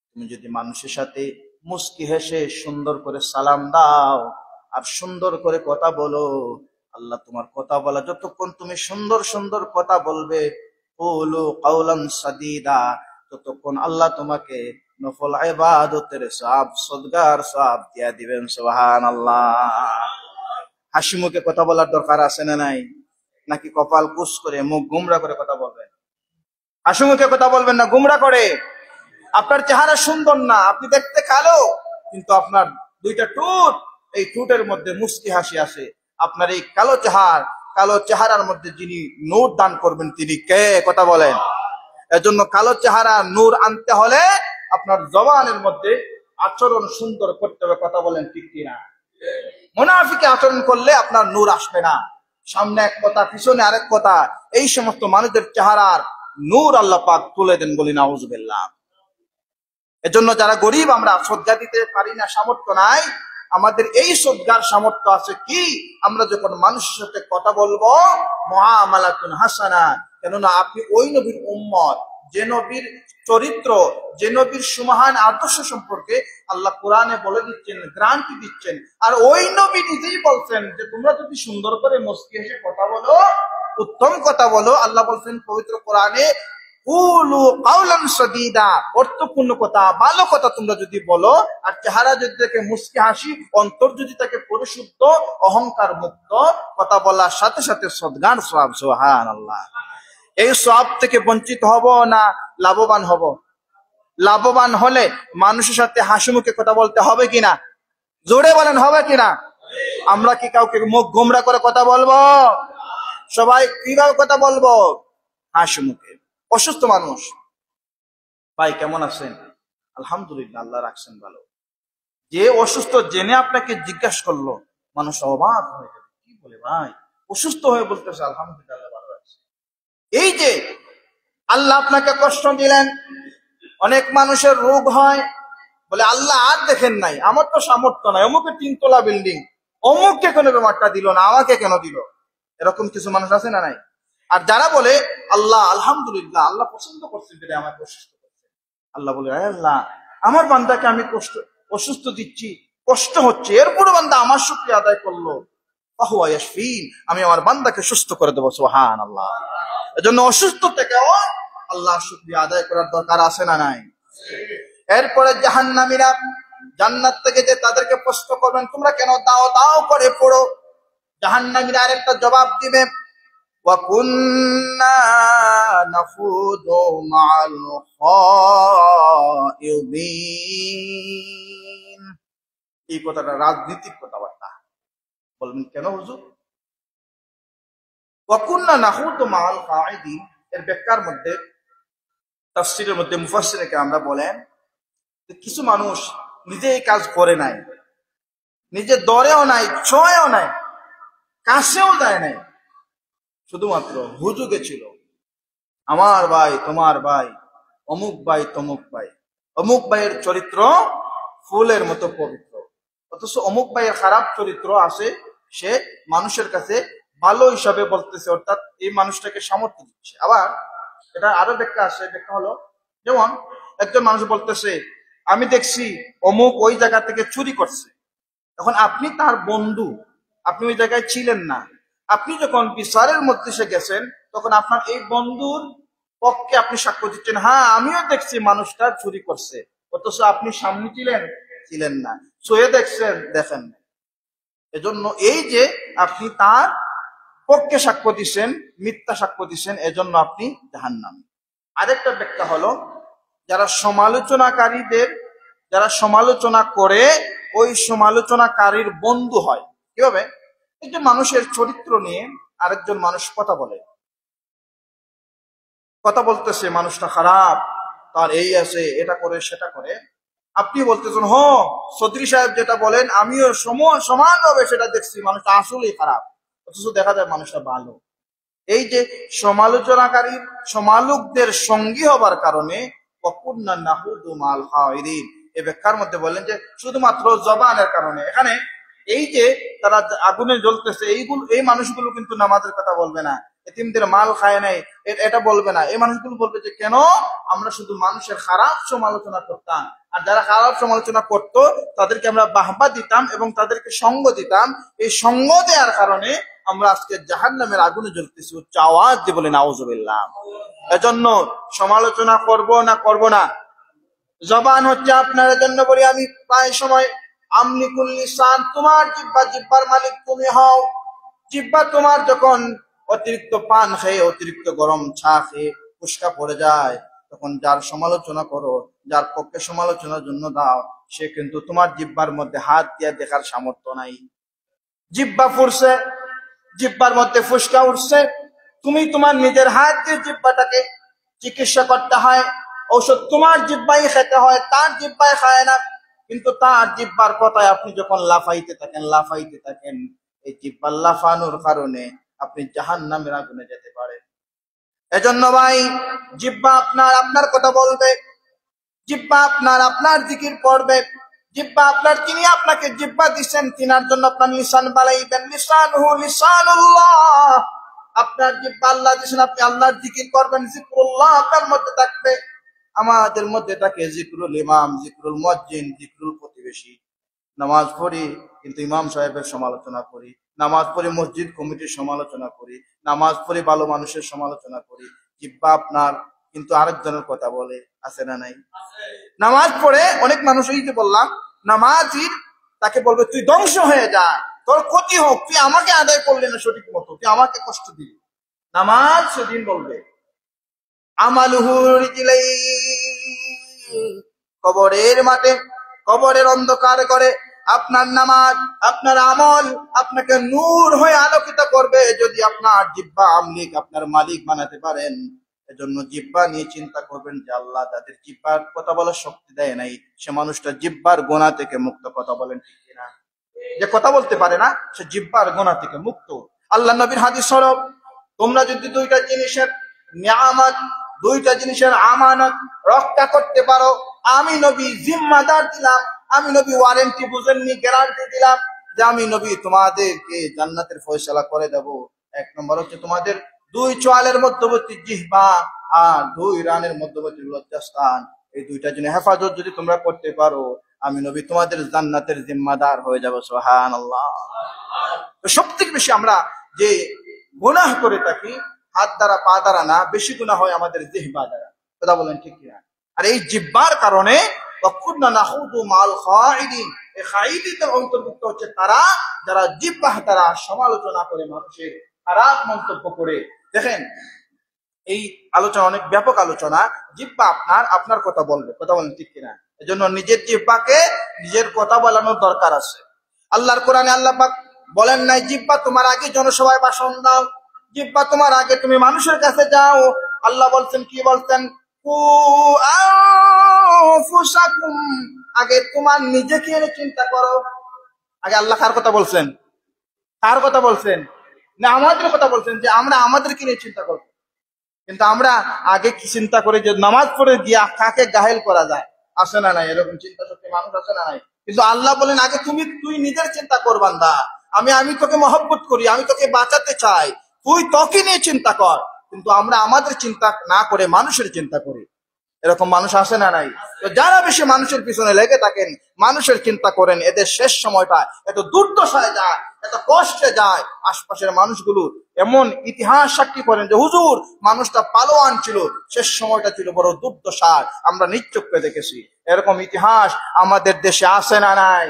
তুমি যদি মানুষের সাথে মুস্কি হেসে সুন্দর করে সালাম দাও আর সুন্দর করে কথা বলো, আল্লাহ তোমার কথা বলা, যতক্ষণ তুমি সুন্দর সুন্দর কথা বলবে, কুলু কাওলান সাদীদা, ততক্ষণ আল্লাহ তোমাকে নফল ইবাদতের সওয়াব, সদকার সওয়াব দিয়া দিবেন। সুবহানাল্লাহ। হাসি মুখে কথা বলার দরকার আছে না নাই? নাকি কপাল কুঁচ করে মুখ গুমরা করে কথা বলবেন? হাসি মুখে কথা বলবেন না গুমরা করে। আপনার চেহারা সুন্দর না, আপনি দেখতে কালো, কিন্তু আপনার দুইটা ঠোঁট, এই ঠোঁটের মধ্যে মুস্কি হাসি আছে। আপনার এই কালো চেহারার মধ্যে যিনি নূর দান করবেন তিনি কে? কথা বলেন। এজন্য কালো চেহারা নূর আনতে হলে আপনার জবানের মধ্যে আচরণ সুন্দর করতে হবে। কথা বলেন ঠিক কিনা? মুনাফিকে আচরণ করলে আপনার নূর আসবে না, সামনে এক কথা পিছনে আরেক কথা, এই সমস্ত মানুষদের চেহারার নূর আল্লাহ পাক তুলে দেন, বলি নাউজুবিল্লাহ। এজন্য যারা গরিব, আমরা সদকা দিতে পারি না, সামর্থ্য নাই, আমাদের এই সদকার সামর্থ্য আছে কি, আমরা যখন মানুষের সাথে কথা বলবো, মুআমালাতুন হাসানা, কেননা আপনি ওই নবীর উম্মত, যে নবীর চরিত্র, যে নবীর সুমহান আদর্শ সম্পর্কে আল্লাহ কোরআনে বলে দিচ্ছেন, গ্যারান্টি দিচ্ছেন। আর ওই নবী নিজেই বলছেন যে তোমরা যদি সুন্দর করে মুস্কি হেসে কথা বলো, উত্তম কথা বলো, আল্লাহ বলছেন পবিত্র কোরআনে, কুলু কাওলান সাদীদা, অর্থপূর্ণ কথা, ভালো কথা তোমরা যদি বলো, আর চেহারা যদি থাকে মুস্কি হাসি, অন্তর যদি থাকে পরিশুদ্ধ, অহংকার মুক্ত, কথা বলার সাথে সাথে সদগার সওয়াব। সুবহানাল্লাহ। এই সওয়াব থেকে বঞ্চিত হব না লাভবান হব? লাভবান হলে মানুষের সাথে হাসি মুখে কথা বলতে হবে কিনা? জোরে বলেন, হবে কিনা? আমরা কি কাউকে মুখ গোমরা করে কথা বলবো? সবাই কিভাবে কথা বলবো? হাসি মুখে। অসুস্থ মানুষ, ভাই কেমন আছেন? আলহামদুলিল্লাহ, আল্লাহ রাখছেন ভালো। যে অসুস্থ জেনে আপনাকে জিজ্ঞাসা করলো, মানুষ অবাক হয়ে যাবে, কি বলে ভাই অসুস্থ হয়ে বলতেছে আলহামদুলিল্লাহ ভালো আছে। এই যে আল্লাহ আপনাকে কষ্ট দিলেন, অনেক মানুষের রোগ হয়, বলে আল্লাহ আর দেখেন নাই, আমার তো সামর্থ্য নাই, অমুকে 3 তলা বিল্ডিং, অমুককে কেন ব্যাপারটা দিল না, আমাকে কেন দিল? এরকম কিছু মানুষ আছে না নাই? আর যারা বলে আল্লাহ আলহামদুলিল্লাহ, আল্লাহ পছন্দ করছেন বলে আমাকে অসুস্থ করছেন, আল্লাহ বলে আল্লাহ আমার বান্দাকে আমি অসুস্থ দিচ্ছি, কষ্ট হচ্ছে, এরপরে বান্দা আমার শুকরিয়া আদায় করলো, ফাহুয়া ইয়াশফিন, আমি আমার বান্দাকে সুস্থ করে দেবো। সুবহানাল্লাহ। এজন্য অসুস্থ থেকেও আল্লাহর শুকরিয়া আদায় করার দরকার আছে না নাই? এরপরে জাহান্নামীরা জান্নাত থেকে যে তাদেরকে প্রশ্ন করবেন তোমরা কেন দাও দাও করে পড়ো, জাহান্নামীরা আরেকটা জবাব দিবে, ওয়া কুন্না নাখুদু মা'আল খায়িদিন। এই কথাটা রাজনীতির কথাবার্তা। বলবেন কেন হুজুর? ওয়া কুন্না নাখুদু মা'আল খায়িদিন এর ব্যাখ্যার মধ্যে, তাফসীরের মধ্যে মুফাসসিরকে আমরা বলেন কিছু মানুষ নিজে এই কাজ করে নাই, নিজে দরেও নাই, ছোঁয়েও নাই, কাছেও যায় নাই, শুধুমাত্র হুজুগে ছিল আমার ভাই তোমার ভাই, অমুক ভাই তমুক ভাই, অমুক ভাইয়ের চরিত্র ফুলের মতো পবিত্র, অথচ অমুক ভাইয়ের খারাপ চরিত্র আছে, সে মানুষের কাছে ভালো হিসাবে বলতেছে, অর্থাৎ এই মানুষটাকে সামর্থ্য দিচ্ছে। আবার এটা আরো ব্যাখ্যা আছে, ব্যাখ্যা হলো যেমন একজন মানুষ বলতেছে আমি দেখছি অমুক ওই জায়গা থেকে চুরি করছে, এখন আপনি তার বন্ধু, আপনি ওই জায়গায় ছিলেন না, আপনি যখন বিচারের মধ্যে এসে গেছেন তখন আপনার এই বন্ধুর পক্ষে আপনি সাক্ষ্য দিচ্ছেন, হ্যাঁ আমিও দেখছি মানুষটা চুরি করছে, অথচ আপনি সামনে ছিলেন, ছিলেন না, ছুঁয়ে দেখছেন, দেখেন না। এজন্য এই যে আপনি তার পক্ষে সাক্ষ্য দিচ্ছেন, মিথ্যা সাক্ষ্য দিচ্ছেন, এজন্য আপনি জাহান্নামী। আরেকটা ব্যাখ্যা হলো যারা সমালোচনাকারীদের, যারা সমালোচনা করে ওই সমালোচনাকারীর বন্ধু হয়। কিভাবে? একজন মানুষের চরিত্র নিয়ে আরেকজন মানুষ কথা বলে, কথা বলতেছে মানুষটা খারাপ, তার এই আছে, এটা করে সেটা করে, আপনি বলতেছেন হ চৌধুরী সাহেব যেটা বলেন আমিও সমানভাবে সেটা দেখছি, মানুষটা আসলেই খারাপ, অথচ দেখা যায় মানুষটা ভালো। এই যে সমালোচনাকারী সমালোকদের সঙ্গী হবার কারণে ওয়াকুন্না নাহুদু মা'আল খায়িদিন, এই ব্যাখ্যার মধ্যে বললেন যে শুধুমাত্র জবানের কারণে। এখানে এই যে তারা আগুনে জ্বলতেছে, এইগুলো, এই মানুষগুলো কিন্তু নামাজের কথা বলবে না, এতিমদের মাল খায় নাই এটা বলবে না, এই মানুষগুলো বলবে যে কেন আমরা শুধু মানুষের খারাপ সমালোচনা করতাম, আর যারা খারাপ সমালোচনা করত তাদেরকে আমরা বাহবা দিতাম এবং তাদেরকে সঙ্গ দিতাম, এই সঙ্গ দেওয়ার কারণে আমরা আজকে জাহান্নামের আগুনে জ্বলতেছি। উচ্চ আওয়াজ দিয়ে বলে নাউজুবিল্লাহ। এজন্য সমালোচনা করব না, করব না, জবান হচ্ছে আপনার জন্য বলি আমি প্রায় সময় আমলিকুল লিসান, তোমার জিহ্বা, জিহ্বার মালিক তুমি হও। জিহ্বা তোমার যখন অতিরিক্ত পান খেয়ে, অতিরিক্ত গরম চা খেয়ে ফুসকা পড়ে যায়, তখন যার সমালোচনা করো, যার পক্ষে সমালোচনার জন্য দাও, সে কিন্তু তোমার জিহ্বার মধ্যে হাত দিয়ে দেখার সামর্থ্য নাই। জিহ্বা ফুরছে, জিহ্বার মধ্যে ফুসকা উঠছে, তুমি তোমার নিজের হাত দিয়ে জিহ্বাটাকে চিকিৎসা করতে হয়, ঔষধ তোমার জিহ্বাই খেতে হয়, তার জিহ্বাই খায় না। কিন্তু তার জিহ্বার কথায় আপনি যখন লাফাইতে থাকেন, লাফাইতে থাকেন, এই জিহ্বার লাফানোর কারণে আপনি জাহান্নামের আগুনে যেতে পারেন। এজন্য ভাই জিহ্বা আপনার আপনার কথা বলবে, জিহ্বা আপনার আপনার জিকির পড়বে, জিহ্বা আপনার, তিনি আপনাকে জিহ্বা দিচ্ছেন, তিনার জন্য আপনার লিসান বাড়াইবেন, লিসানুহু লিসানুল্লাহ, আপনার জিহ্বা আল্লাহ দিচ্ছেন, আপনি আল্লাহর জিকির করবেন, জিকরুল্লাহ আপনার মধ্যে থাকবে। আমাদের মধ্যে থাকে জিকরুল ইমাম, জিকরুল মুয়াজ্জিন, জিকরুল প্রতিবেশী। নামাজ পড়ি কিন্তু ইমাম সাহেবের সমালোচনা করি, নামাজ পড়ি মসজিদ কমিটির সমালোচনা করি, নামাজ পড়ি ভালো মানুষের সমালোচনা করি, জিহ্বা আপনার কিন্তু আরেকজনের কথা বলে, আছে না নাই? নামাজ পড়ে অনেক মানুষ, এই যে বললাম নামাজির, তাকে বলবে তুই ধ্বংস হয়ে যা, তোর ক্ষতি হোক, তুই আমাকে আদায় করলি না সঠিক মতো, তুই আমাকে কষ্ট দিলি। নামাজ সেদিন বলবে আমালুহু রিজলাইন, কবরের মাঠে, কবরের অন্ধকার করে আপনার নামাজ, আপনার আমল আপনাকে নূর হয়ে আলোকিত করবে, যদি আপনার জিহ্বা আমলিক, আপনার মালিক বানাতে পারেন। এজন্য জিহ্বা নিয়ে চিন্তা করবেন যে আল্লাহ যাদের জিহ্বার কথা বলার শক্তি দেয় নাই, সে মানুষটা জিহ্বার গোনা থেকে মুক্ত। কথা বলেন ঠিক কিনা? যে কথা বলতে পারে না সে জিহ্বার গোনা থেকে মুক্ত। আল্লাহ নবীর হাদিস স্বরূপ, তোমরা যদি দুইটা জিনিসের নিয়ামত, দুইটা জিনিসের আমানত রক্ষা করতে পারো, আমি নবী জিম্মাদার দিলাম, আমি নবী ওয়ারেন্টি বুঝেননি, গ্যারান্টি দিলাম যে আমি নবী তোমাদেরকে জান্নাতের ফয়সালা করে দেব। এক নম্বর হচ্ছে তোমাদের দুই চোয়ালের মধ্যবর্তী জিহ্বা আর দুই রানের মধ্যবর্তী লজ্জাস্থান, এই দুইটা জিনিস হেফাজত যদি তোমরা করতে পারো, আমি নবী তোমাদের জান্নাতের জিম্মাদার হয়ে যাব। সুবহানাল্লাহ। তো সবথেকে বেশি আমরা যে গুনাহ করে থাকি হাত দ্বারা, পা দ্বারা না, বেশি গুনাহ হয় আমাদের জিহ্বা দ্বারা। কথা বলেন ঠিক কিনা? আর এই জিহ্বার কারণে ওয়া কুননা নাখুদু মাল খাইদিন। এই খাইদিনদের অন্তর্ভুক্ত হচ্ছে তারা যারা জিহ্বা দ্বারা সমালোচনা করে, মানুষের খারাপ মন্তব্য করে। দেখেন এই আলোচনা অনেক ব্যাপক আলোচনা। জিহ্বা আপনার কথা বলবে, কথা বলেন ঠিক কিনা? এজন্য নিজের জিহ্বাকে নিজের কথা বলানোর দরকার আছে। আল্লাহর কোরআনে আল্লাহ পাক বলেন নাই জিহ্বা তোমার আগে জনসভায় ভাষণ দাও, জিহ্বা তোমার আগে তুমি মানুষের কাছে যাও। আল্লাহ বলছেন, কি বলছেন? কু আনফুসাকুম, আগে তোমার নিজেকে চিন্তা করো। আগে আল্লাহ কার কথা বলছেন? কার কথা বলছেন? না আমাদের কথা বলছেন, যে আমরা আমাদেরকে নিয়ে চিন্তা করবো। কিন্তু আমরা আগে কি চিন্তা করি যে নামাজ পড়ে গিয়া কাকে গাহেল করা যায়? আসে না নাই? এরকম চিন্তা শক্তি মানুষ আছে না নাই? কিন্তু আল্লাহ বলেন আগে তুই নিজের চিন্তা কর বান্দা। আমি তোকে মহব্বত করি, আমি তোকে বাঁচাতে চাই, তুই তোকে নিয়ে চিন্তা কর। কিন্তু আমরা আমাদের চিন্তা না করে মানুষের চিন্তা করি। এরকম মানুষ আসে না নাই? তো যারা বেশি মানুষের পিছনে লেগে থাকেন, মানুষের চিন্তা করেন, এদের শেষ সময়টা এত দুর্দশায় যায়, এত কষ্টে যায়। আশপাশের মানুষগুলো এমন ইতিহাস সাক্ষী করেন যে হুজুর মানুষটা পালোয়ান ছিল, শেষ সময়টা ছিল বড় দুর্দশার। আমরা নিজ চোখে দেখেছি। এরকম ইতিহাস আমাদের দেশে আসে না নাই?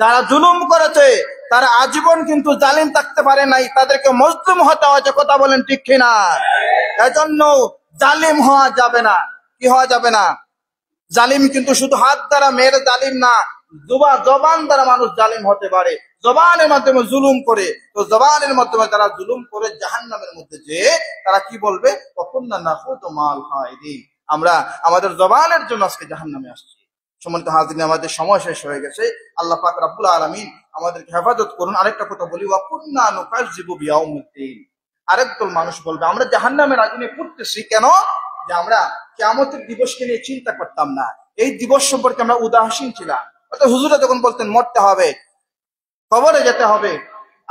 যারা জুলুম করেছে তারা আজীবন কিন্তু জালিম থাকতে পারে নাই, তাদেরকে মজলুম হতে হয়েছে। কথা বলেন ঠিক কিনা? এজন্য জালিম হওয়া যাবে না। কি হওয়া যাবে না? জালিম কিন্তু শুধু হাত দ্বারা মেরে জালিম না, জবান দ্বারা মানুষ জালিম হতে পারে। জবানের মাধ্যমে জুলুম করে, তো জবানের মাধ্যমে তারা জুলুম করে জাহান্নামের মধ্যে যে তারা কি বলবে? কুননা নাখুদু মাল খাইদিন, আমরা আমাদের জবানের জন্য আজকে জাহান্নামে আসছি। সম্মানিত হাজিরিন, আমাদের সময় শেষ হয়ে গেছে। আল্লাহ পাক রব্বুল আলামিন আমাদেরকে হেফাজত করুন। আরেকটা কথা বলি, ওয়া কুননা নুকাজ্জিবু বিয়াউমিদ্দিন। আরেকদল মানুষ বলবে আমরা জাহান্নামের আগুনে পুড়তেছি কেন? যে আমরা কিয়ামতের দিবসকে নিয়ে চিন্তা করতাম না, এই দিবস সম্পর্কে আমরা উদাসীন ছিলাম। অর্থাৎ হুজুরা যখন বলতেন মরতে হবে, কবরে যেতে হবে,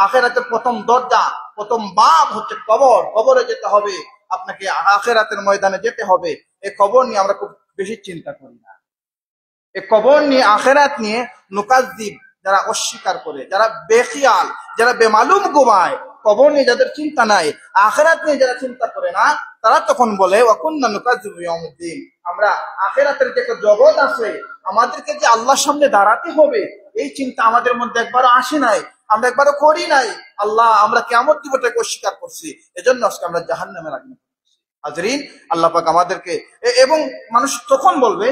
আখিরাতের প্রথম দরজা, প্রথম বাব হচ্ছে কবর, কবরে যেতে হবে, আপনাকে আখিরাতের ময়দানে যেতে হবে, এই কবর নিয়ে আমরা খুব বেশি চিন্তা করি না। এই কবর নিয়ে, আখিরাত নিয়ে নুকাজ্জিব, যারা অস্বীকার করে, যারা বেখিয়াল, যারা বেমালুম ঘুমায়, কবর নিয়ে যাদের চিন্তা নাই, আখিরাত নিয়ে যারা চিন্তা করে না, তারা তখন বলে ওয়া কুননা নুকাজ্জিবু বিয়াউমিদ্দিন, আমরা আখিরাতের যে একটা জগৎ আছে, আমাদেরকে যে আল্লাহর সামনে দাঁড়াতে হবে, এই চিন্তা আমাদের মধ্যে একবারও আসে নাই, আমরা একবারও করি নাই। আল্লাহ, আমরা কিয়ামত দিবসটাকে অস্বীকার করছি, এজন্য আজকে আমরা জাহান্নামের আগুনে পড়ছি। হাজরিন, আল্লাহ পাক আমাদেরকে, এবং মানুষ তখন বলবে,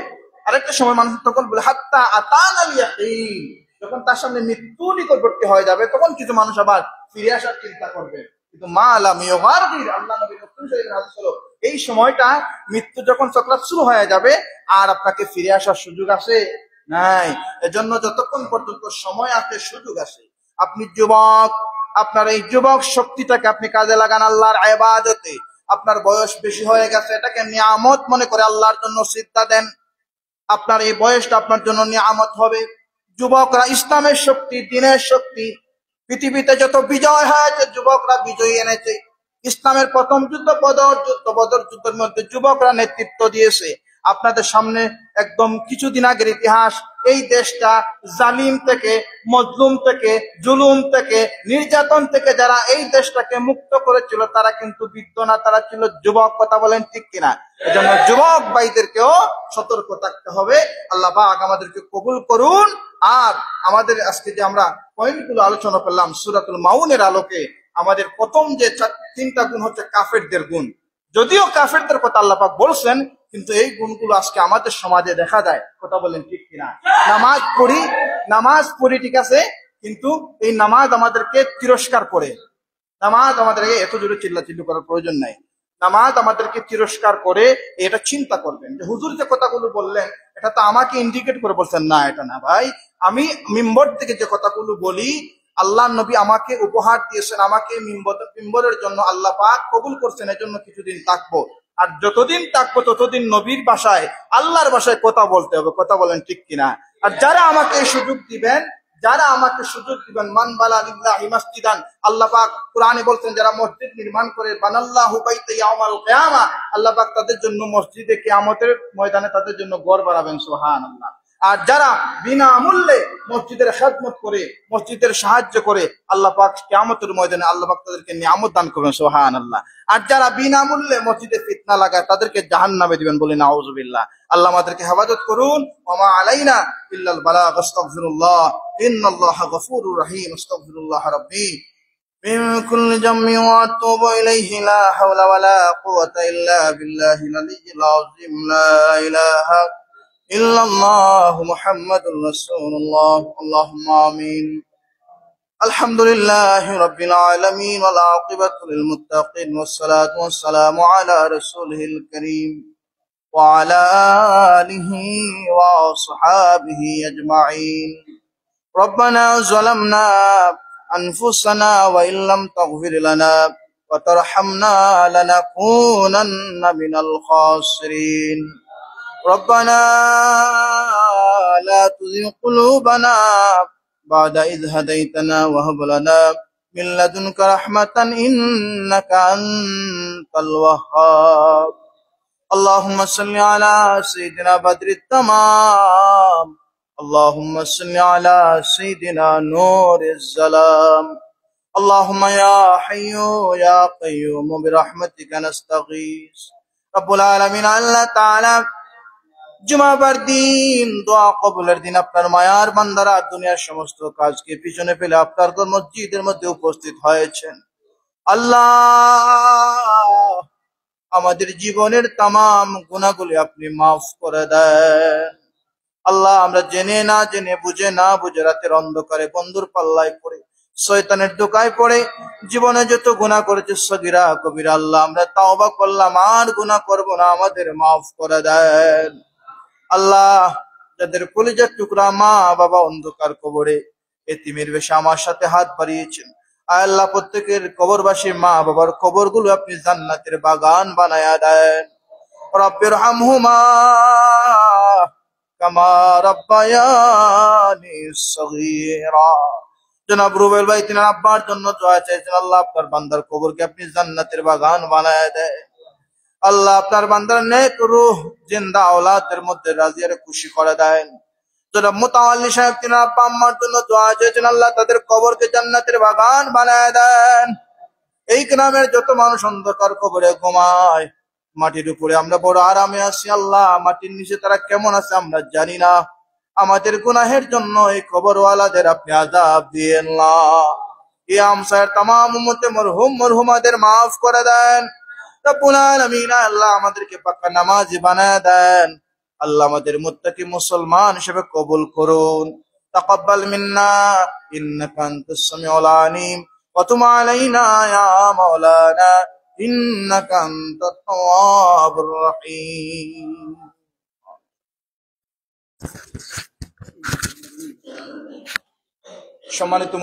আরেকটা সময় মানুষ তখন বলে হাত্তা আতানাল ইয়াকিন, যখন তার সামনে মৃত্যু নিকটবর্তী হয়ে যাবে, তখন কিছু মানুষ আবার ফিরে আসার চিন্তা করবে। কিন্তু মা আলাম ইউগারদির, আল্লাহ নবী মুসলিম শরীফের হাদিস হলো, এই সময়টা মৃত্যু যখন চক্রাত শুরু হয়ে যাবে, আর আপনাকে ফিরে আসার সুযোগ আছে নাই। এজন্য যতক্ষণ পর্যন্ত সময় আছে, সুযোগ আছে, আপনি যুবক, আপনার এই যুবক শক্তিটাকে আপনি কাজে লাগান আল্লাহর ইবাদতে। আপনার বয়স বেশি হয়ে গেছে, এটাকে নিয়ামত মনে করে আল্লাহর জন্য সিজদা দেন। আপনার এই বয়সটা আপনার জন্য নিয়ামত হবে। যুবকরা ইসলামের শক্তি, দ্বীনের শক্তি। পৃথিবীতে যত বিজয় হয়েছে যুবকরা বিজয়ী এনেছে। ইসলামের প্রথম যুদ্ধ বদর যুদ্ধ, বদর যুদ্ধের মধ্যে যুবকরা নেতৃত্ব দিয়েছে। আপনাদের সামনে একদম কিছুদিন আগের ইতিহাস, এই দেশটা জালিম থেকে, মজলুম থেকে, জুলুম থেকে, নির্যাতন থেকে যারা এই দেশটাকে মুক্ত করেছিল, তারা কিন্তু বৃদ্ধ না, তারা ছিল যুবক। কথা বলেন ঠিক কিনা? এজন্য যুবক ভাইদেরকেও সতর্ক থাকতে হবে। আল্লাহ পাক আমাদেরকে কবুল করুন। আর আমাদের আজকে যে আমরা পয়েন্টগুলো আলোচনা করলাম সূরাতুল মাউনের আলোকে, আমাদের প্রথম যে তিনটা গুণ হচ্ছে কাফেরদের গুণ। যদিও কাফেরদের কথা আল্লাহ পাক বলছেন, কিন্তু এই গুণগুলো আজকে আমাদের সমাজে দেখা যায়। কথা বলেন ঠিক কিনা? নামাজ পড়ি ঠিক আছে, কিন্তু এই নামাজ আমাদেরকে তিরস্কার করে। নামাজ আমাদেরকে এত জোরে চিল্লাচিল্লি করার প্রয়োজন নাই। নামাজ আমাদেরকে তিরস্কার করে, এটা চিন্তা করবেন যে হুজুর যে কথাগুলো বললেন, এটা তো আমাকে ইন্ডিকেট করে বলছেন না, এটা না ভাই। আমি মিম্বর থেকে যে কথাগুলো বলি, আল্লাহ নবী আমাকে উপহার দিয়েছেন, আমাকে মিম্বরের জন্য আল্লাহ পাক কবুল করছেন, এজন্য কিছুদিন থাকবো। আর যতদিন থাকবো ততদিন নবীর ভাষায়, আল্লাহর ভাষায় কথা বলতে হবে। কথা বলেন ঠিক কিনা? আর যারা আমাকে সুযোগ দিবেন, মান বালা লিল্লাহি মাসজিদান, আল্লাহ পাক কোরআনে বলছেন যারা মসজিদ নির্মাণ করে, বানাল্লাহু বাইতা ইয়াউমাল কিয়ামা, আল্লাহ পাক তাদের জন্য মসজিদে কিয়ামতের ময়দানে তাদের জন্য ঘর বানাবেন। সুবহানাল্লাহ। আর যারা বিনামূল্যে মসজিদের খেদমত করে, মসজিদের সাহায্য করে, আল্লাহ পাক কিয়ামতের ময়দানে আল্লাহ পাক তাদেরকে নিয়ামত দান করবেন, সুবহানাল্লাহ। আর যারা বিনামূল্যে মসজিদে ফিতনা লাগায় তাদেরকে জাহান্নামে দিবেন, বলে নাউযুবিল্লাহ। আল্লাহ আমাদেরকে হেফাজত করুন। ওয়া মা আলাইনা ইল্লাল বালাগ। আস্তাগফিরুল্লাহ, ইন্নাল্লাহা গফুরুর রহিম। আস্তাগফিরুল্লাহ রাব্বি من كل جم واتوب اليه، لا حول ولا قوة الا بالله العلي العظيم. لا اله الا الله محمد رسول الله. اللهم امين. الحمد لله رب العالمين، والعاقبة للمتقين، والصلاة والسلام على رسوله الكريم وعلى آله وصحابه أجمعين. ربنا ظلمنا أنفسنا وإن لم تغفر لنا وترحمنا لنكونن من الخاسرين. ربنا لا تزغ قلوبنا بعد إذ هديتنا وهب لنا من لدنك رحمة إنك أنت الوهاب. اللهم صل على سيدنا بدر التمام. اللهم صل على سيدنا نور الظلام. اللهم يا حي يا قيوم برحمتك نستغيث. رب العالمين আল্লাহ তাআলা জুমাবার দিন, দোয়া কবুলের দিন, আপনার মায়ার বান্দারা দুনিয়ার সমস্ত কাজকে পিছনে ফেলে আপনার মসজিদের মধ্যে উপস্থিত হয়েছেন। আল্লাহ, আমাদের জীবনের তামাম গুনাহগুলি আপনি মাফ করে দেন। আল্লাহ, আমরা জেনে না জেনে, বুঝে না বুঝে, রাতের অন্ধকারে বন্ধুর পাল্লায় পড়ে, শয়তানের ধোঁকায় পড়ে জীবনে যত গুনাহ করেছে সগীরা কবিরা, আল্লাহ আমরা তাওবা করলাম, আর গুনাহ করব না, আমাদের মাফ করে দেন। আল্লাহ, যাদের কলিজার টুকরা মা বাবা অন্ধকার কবরে এতিমের বেশে আমার সাথে হাত বাড়িয়েছেন, আয় আল্লাহ প্রত্যেকের কবরবাসী মা বাবার কবরগুলো আপনি জান্নাতের বাগান বানায়া দেন। রব্বির হামহুমা কামা রাব্বায়ানি সগীরা। জনাব রুবেল ভাই তিনার আব্বার জন্য দোয়া চাইছেন, আল্লাহ আপনার বান্দার কবরকে আপনি জান্নাতের বাগান বানায়া দেন। আল্লাহ, আপনার বান্দার নেক রূহ জিন্দা আওলাদের মধ্যে রাজিয়ারে খুশি করে দেন। জনাব মুতাওয়াল্লি সাহেব তিনার আব্বা আম্মার জন্য দোয়া চাইছেন, আল্লাহ তাদের কবরকে জান্নাতের বাগান বানায়া দেন। এই গ্রামের যত মানুষ অন্ধকার কবরে ঘুমায়, মাটির উপরে আমরা বড় আরামে আছি, আল্লাহ মাটির নিচে তারা কেমন আছে আমরা জানি না। আমাদের গুনাহের জন্য এই কবরওয়ালাদের আপনি আযাব দিয়েন না। এই আমসায়ের তামাম উম্মতে মরহুম মরহুমাদের মাফ করে দেন। রব্বুল আলামিন, আল্লাহ আমাদেরকে পাক্কা নামাজি বানায় দেন। আল্লাহ আমাদের মুত্তাকি মুসলমান হিসেবে কবুল করুন। তাকাব্বাল মিন্না ইন্নাকা আনতাস সামিউল আলিম ওয়া তুব আলাইনা ইয়া মাওলানা ইন্নাকা আনতাত তাওয়াবুর রহিম। সম্মানিত